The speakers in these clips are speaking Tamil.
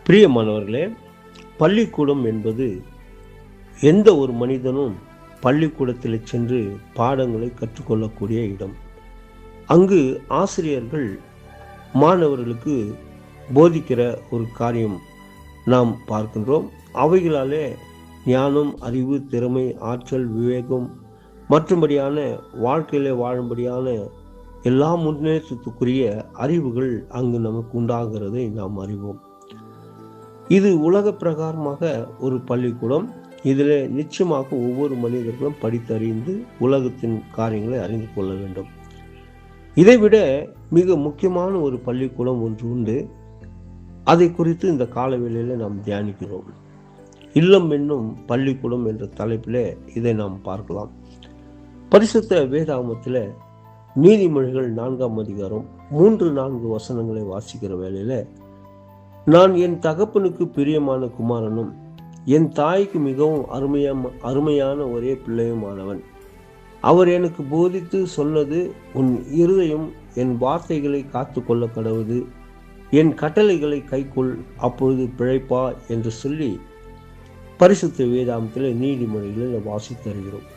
பிரியமானவர்களே, பள்ளிக்கூடம் என்பது எந்த ஒரு மனிதனும் பள்ளிக்கூடத்தில் சென்று பாடங்களை கற்றுக்கொள்ளக்கூடிய இடம். அங்கு ஆசிரியர்கள் மாணவர்களுக்கு போதிக்கிற ஒரு காரியம் நாம் பார்க்கின்றோம். அவைகளாலே ஞானம், அறிவு, திறமை, ஆற்றல், விவேகம் மற்றும்படியான வாழ்க்கையிலே வாழும்படியான எல்லா முன்னேற்றத்துக்குரிய அறிவுகள் அங்கு நமக்கு உண்டாகிறதை நாம் அறிவோம். இது உலக பிரகாரமாக ஒரு பள்ளிக்கூடம். இதில் நிச்சயமாக ஒவ்வொரு மனிதர்களும் படித்தறிந்து உலகத்தின் காரியங்களை அறிந்து கொள்ள வேண்டும். இதைவிட மிக முக்கியமான ஒரு பள்ளிக்கூடம் ஒன்று உண்டு. அதை குறித்து இந்த காலவேளையில் நாம் தியானிக்கிறோம். இல்லம் என்னும் பள்ளிக்கூடம் என்ற தலைப்பில் இதை நாம் பார்க்கலாம். பரிசுத்த வேதாகமத்தில் நீதிமொழிகள் 4ஆம் அதிகாரம் 3-4 வசனங்களை வாசிக்கிற வேளையில், நான் என் தகப்பனுக்கு பிரியமான குமாரனும் என் தாய்க்கு மிகவும் அருமையான ஒரே பிள்ளையுமானவன். அவர் எனக்கு போதித்து சொன்னது, உன் இருதயம் என் வார்த்தைகளை காத்து கொள்ள கடவுது, என் கட்டளைகளை கைக்கொள், அப்பொழுது பிழைப்பா என்று சொல்லி பரிசுத்த வேதாகமத்தில் நீதிமொழிகளை வாசித்து வருகிறோம்.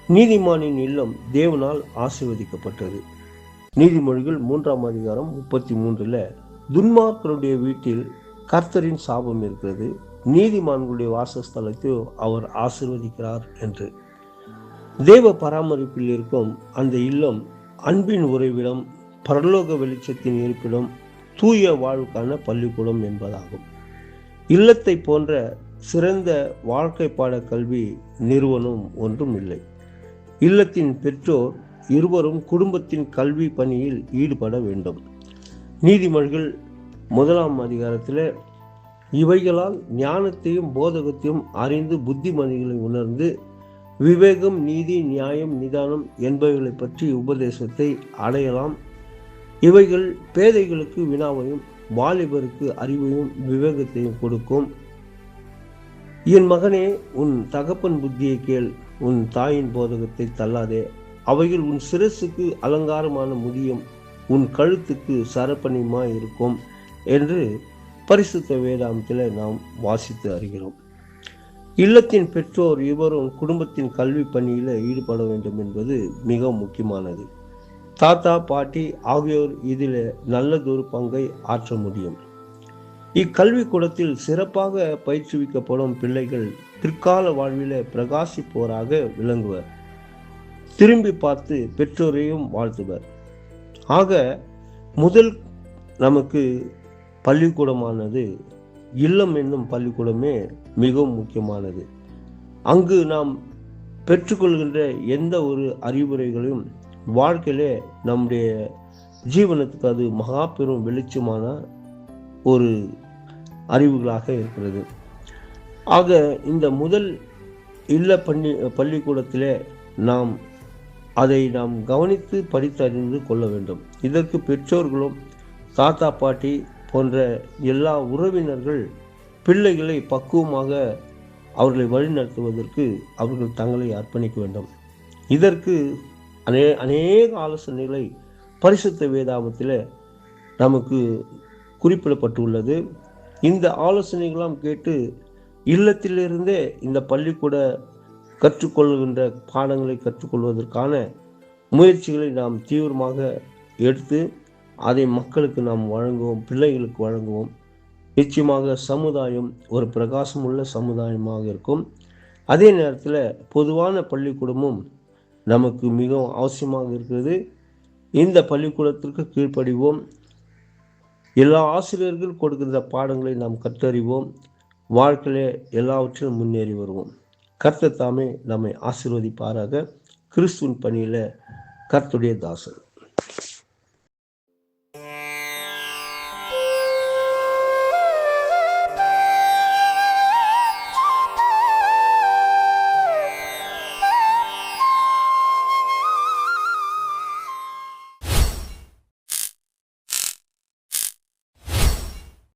நீதிமானின் இல்லம் தேவனால் ஆசீர்வதிக்கப்பட்டது. நீதிமொழிகள் 3ஆம் அதிகாரம் 33 துன்மார்க்கருடைய வீட்டில் கர்த்தரின் சாபம் இருக்கிறது, நீதிமான்களுடைய வாசஸ்தலத்தை அவர் ஆசீர்வதிக்கிறார் என்று. தேவ பராமரிப்பில் இருக்கும் அந்த இல்லம் அன்பின் உறைவிடம், பரலோக வெளிச்சத்தின் இருப்பிடம், தூய வாழ்வுக்கான பள்ளிக்கூடம் என்பதாகும். இல்லத்தை போன்ற சிறந்த வாழ்க்கை பாட கல்வி நிறுவனம் ஒன்றும் இல்லை. இல்லத்தின் பெற்றோர் இருவரும் குடும்பத்தின் கல்வி பணியில் ஈடுபட வேண்டும். நீதிமொழிகள் 1ஆம் அதிகாரத்தில், இவைகளால் ஞானத்தையும் போதகத்தையும் அறிந்து புத்திமதிகளை உணர்ந்து விவேகம், நீதி, நியாயம், நிதானம் என்பவைகளை பற்றி உபதேசத்தை அடையலாம். இவைகள் பேதைகளுக்கு வினாவையும் வாலிபருக்கு அறிவையும் விவேகத்தையும் கொடுக்கும். என் மகனே, உன் தகப்பன் புத்தியை கேள், உன் தாயின் போதகத்தை தள்ளாதே. அவைகள் உன் சிரசுக்கு அலங்காரமான முடியும், உன் கழுத்துக்கு சரப்பணியுமாய் இருக்கும் என்று பரிசுத்த வேதாகமத்தில் நாம் வாசித்து அறிகிறோம். இல்லத்தின் பெற்றோர் இவரும் குடும்பத்தின் கல்வி பணியில் ஈடுபட வேண்டும் என்பது மிக முக்கியமானது. தாத்தா, பாட்டி ஆகியோர் இதில் நல்லதொரு பங்கை ஆற்ற முடியும். இக்கல்வி கூடத்தில் சிறப்பாக பயிற்றுவிக்கப்படும் பிள்ளைகள் பிற்கால வாழ்வில் பிரகாசிப்போராக விளங்குவர். திரும்பி பார்த்து பெற்றோரையும் வாழ்த்துவர். ஆக முதல் நமக்கு பள்ளிக்கூடமானது இல்லம் என்னும் பள்ளிக்கூடமே மிகவும் முக்கியமானது. அங்கு நாம் பெற்றுக்கொள்கின்ற எந்த ஒரு அறிவுரைகளையும் வாழ்க்கையிலே நம்முடைய ஜீவனத்துக்கு அது மகா பெரும் வெளிச்சமான ஒரு அறிவுகளாக இருக்கிறது. ஆக இந்த முதல் இல்ல பள்ளிக்கூடத்திலே அதை நாம் கவனித்து படித்தறிந்து கொள்ள வேண்டும். இதற்கு பெற்றோர்களும் தாத்தா, பாட்டி போன்ற எல்லா உறவினர்கள் பிள்ளைகளை பக்குவமாக அவர்களை வழிநடத்துவதற்கு அவர்கள் தங்களை அர்ப்பணிக்க வேண்டும். இதற்கு அநேக ஆலோசனைகளை பரிசுத்த வேதாகமத்தில் நமக்கு குறிப்பிடப்பட்டுள்ளது. இந்த ஆலோசனைகளாம் கேட்டு இல்லத்திலிருந்தே இந்த பள்ளிக்கூட கற்றுக்கொள்கின்ற பாடங்களை கற்றுக்கொள்வதற்கான முயற்சிகளை நாம் தீவிரமாக எடுத்து அதை மக்களுக்கு நாம் வழங்குவோம், பிள்ளைகளுக்கு வழங்குவோம். நிச்சயமாக சமுதாயம் ஒரு பிரகாசமுள்ள சமுதாயமாக இருக்கும். அதே நேரத்தில் பொதுவான பள்ளிக்கூடமும் நமக்கு மிகவும் அவசியமாக இருக்கிறது. இந்த பள்ளிக்கூடத்திற்கு கீழ்ப்படிவோம். எல்லா ஆசிரியர்கள் கொடுக்கின்ற பாடங்களை நாம் கற்றறிவோம். வாழ்க்கையிலே எல்லாவற்றிலும் முன்னேறி வருவோம். கர்த்தர் தாமே நம்மை ஆசீர்வதிப்பாராக. கிறிஸ்துவின் பணியில் கர்த்தருடைய தாசன்.